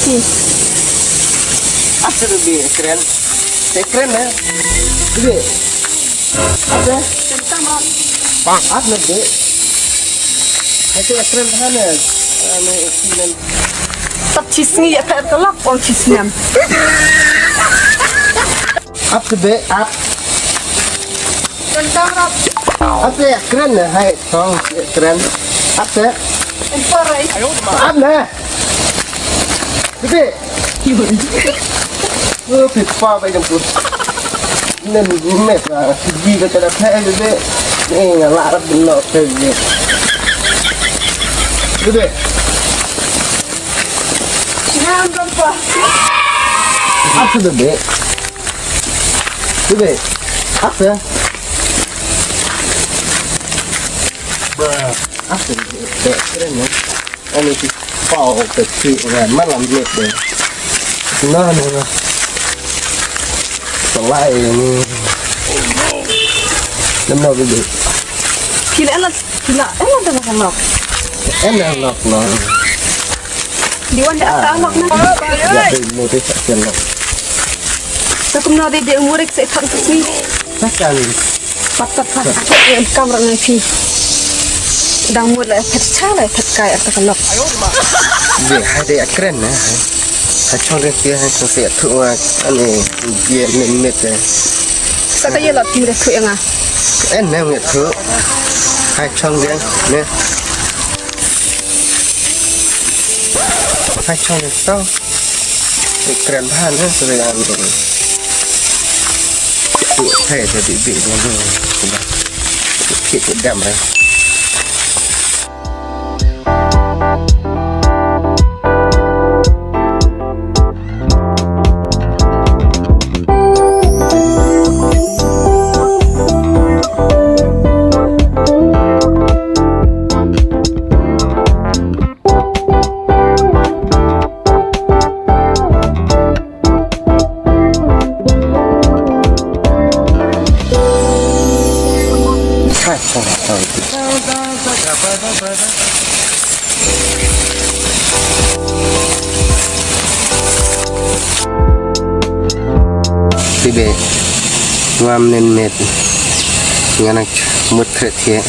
พี่ Apa tu bi keren? Keren ya? Bi. Apa? tentang ram Apa nanti? Itu keren kan ya? Ane keren. tak cisni ya tak kelak on cisniam Apa bi? Apa? tentang ram Apa ya keren ya? Hai, song keren. Apa? emparai Apa na? Bi. Pipaไปจังปุ๊บนั่นแม่ก็ดีก็จะได้แพ้เลยนี่ไงละรับเป็นหลอดเลยดูดิ ngam berapa apa tu dek tu dek apa apa dek keren ya ini pipa kecil kan malam ni deh nah selain ini nama begitu kila enak dah makan lok enak loh di wanda tak lok na jadi motif loh tak kumna de umurik sa tak sini takkan patat kamera ngaji dang mud la pecah la tekai atas lok dia ada keren ya Hacung dia saya tu ane dia minit kata ye lok timre tu yang ah enak tu hacung dia ne hacung itu keren banget sudah anu tu saya jadi bingung sudah kita damai Tibe ngam nen met nganak mut kretie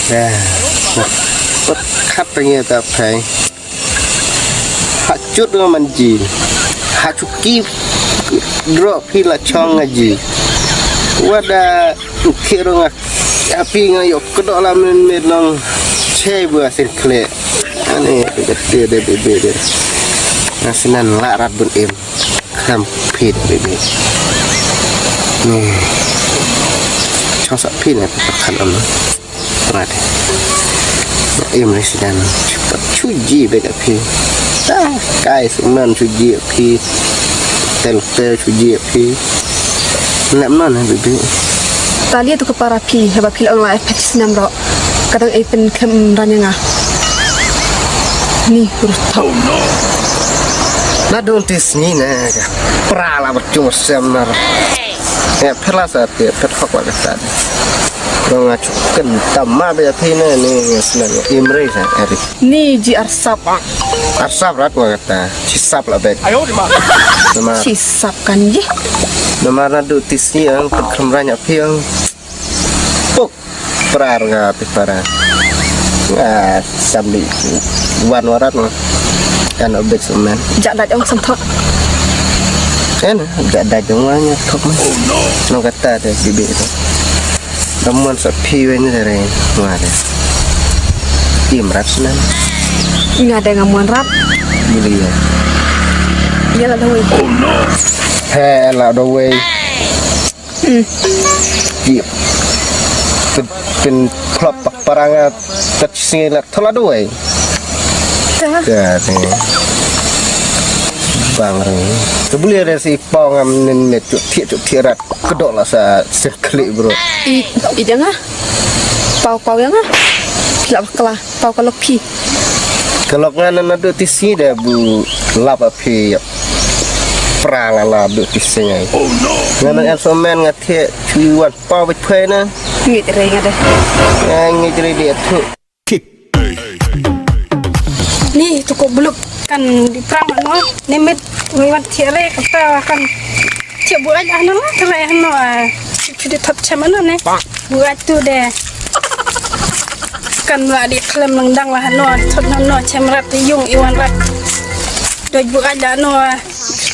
dah pot khap pengen tak pai hacut dengan manji hacuki drop pila chong ngaji wada kirong api ngayok kedok lam nen met long che bua sen kle ane gede de bebe de nasinan larat bun em kham phit bebe nih trong sắp pin này phải khăn ấm rồi em lấy xí đàn bắt chú gì về cả pin cái sự men chú gì pin tel chú gì pin ném nó này bị tali tu kepara pi heba pil ang la pet sinam ro kadang pen kem ranya nga ni urus tau na don tis ni na pra la bercuma semnar ya perlah saat dia terhok pada saat orang ngacu kentam mah berarti ni sebenarnya imre saya Erik ni ji arsap rat kata cisap lah bet nama cisap kan je nama radu tisni yang perkembangannya piang puk perar nggak pipara nggak sambil warat mah kan obek semen jak dak ong samthot kan gak ada jumlahnya top mah no kata ada bibi itu teman sepi ini dari mana tim ratnan ngada ngamuan rap beli ya ya la dawai he la do wayเป็นครอบปรางตัดสิ่งละทละด้วย นี่บางเรื่องsebelum ada si pangam nenek cuci rat kedok lah sa klik bro i jangan pau yang ah lap kelah pau kalau pi kalau nganan ada tisi dah bu lap api perang ala ada tisinya nganan instrumen ngatie cuiwan pau betul na ngit reng ada ngit dia tu ni cukup beluk kan di perang no nemet wiwan tiare kata kan tiap buat aja lah terai no sudah top cuma no ne buat tu deh kan lah di klaim nendang lah no tot no cemrat yung iwan rat doj buat aja no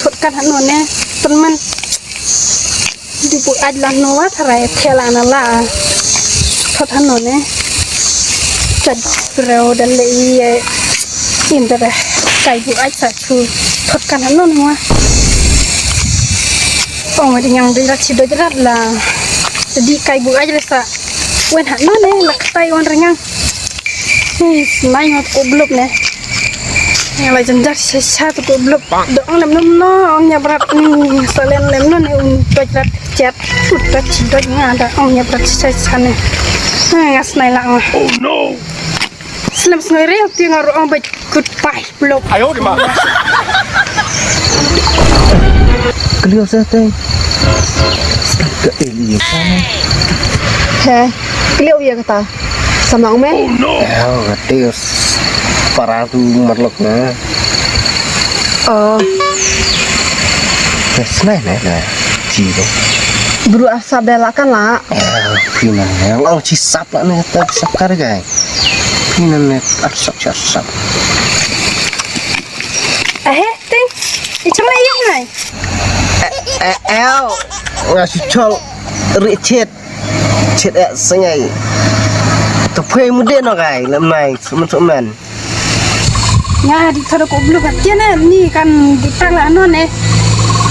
tot kan no ne teman di buat aja no terai telan lah tot no neจัดเราดันเลยอินเตอร์ไก่บุกไอ้สัตว์ชูทดกันนั่นนู่นวะปองมาดิยังดีรัชดรัดละjadiไก่บุกไอ้เลยสัตว์เว้นหันนั่นเนี่ยหลักไตวันระยังนี่ไม่งอตกบลุบเนี่ยอะไรจันจักชาตกบลุบดองเล็มนุ่มน้องอย่าบรัดสเลนเล็มนั่นเนี่ยอุ่นตัวจัดเจ็ดฟุดรัดชิดด้วยงานแต่องอย่าบรัดชันเนี่ยงัดไหนละอ่ะ Oh no! Selam sendiri tu yang orang baik goodbye belum. Ayo di mana? Keliau saya ke Eli sana. Heh, keliau ya kata sama Ome. Oh no! Kata para tu marlok na. Oh, Senai na cido. buru asap belakan lah. Pinan lang cisap lah ni kata cisap karga. Pinan ni asap. Ting, macam mana yang ni? Ngasih col Richard Chet sengai. Tapi muda no kai lemai teman-teman. Ya, di thora ko belum kan ni kan di perang lah ne.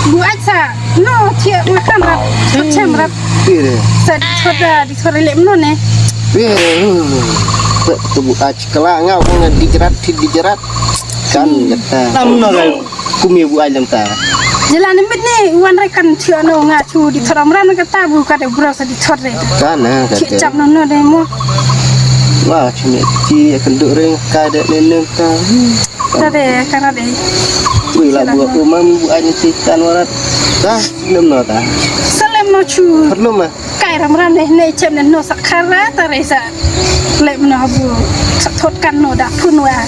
Buat sa, no tiap makan rat, macam rat. Pire. Sa di thora lem no ne. Tubuh aci kelak ngau kena dijerat kan kata tamno kai kumi bu alam ta Jalan ni ni, wan rekan cia no ngacu di thora meran kata bukan ada berasa di thora itu. kana kata Cicap no demo. wah cuma ci akan duk ring kada nenem ta Tade kan ada. wih lah buat rumah bu aja ci kan warat dah nem no ta Salam no cu. perlu mah Kai ram ne cem ne no sakara taresa. Lem no bu sak thot kan no da pun wa.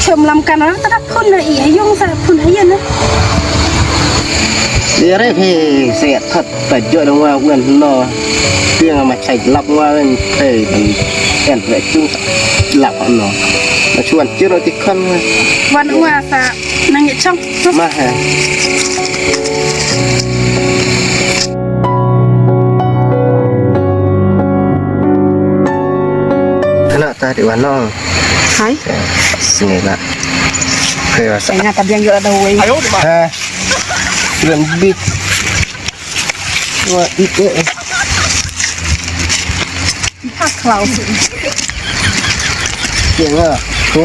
Cem lam kan ra ta pun na i yong sa pun hayan na. dia re phe se thật ta jo dong wa wen no tiang ma chai lap wa wen phe en ve chu lap no ma chuan chiro ti kan wa Wan wa sa nang ye chong. ma ha kena ta di wanong Hai, sini lah phe wa sa saya ngata biang yo ada wei. Ayo di mana? ha ren bit wa ite Hak Klaus. tiang ah ko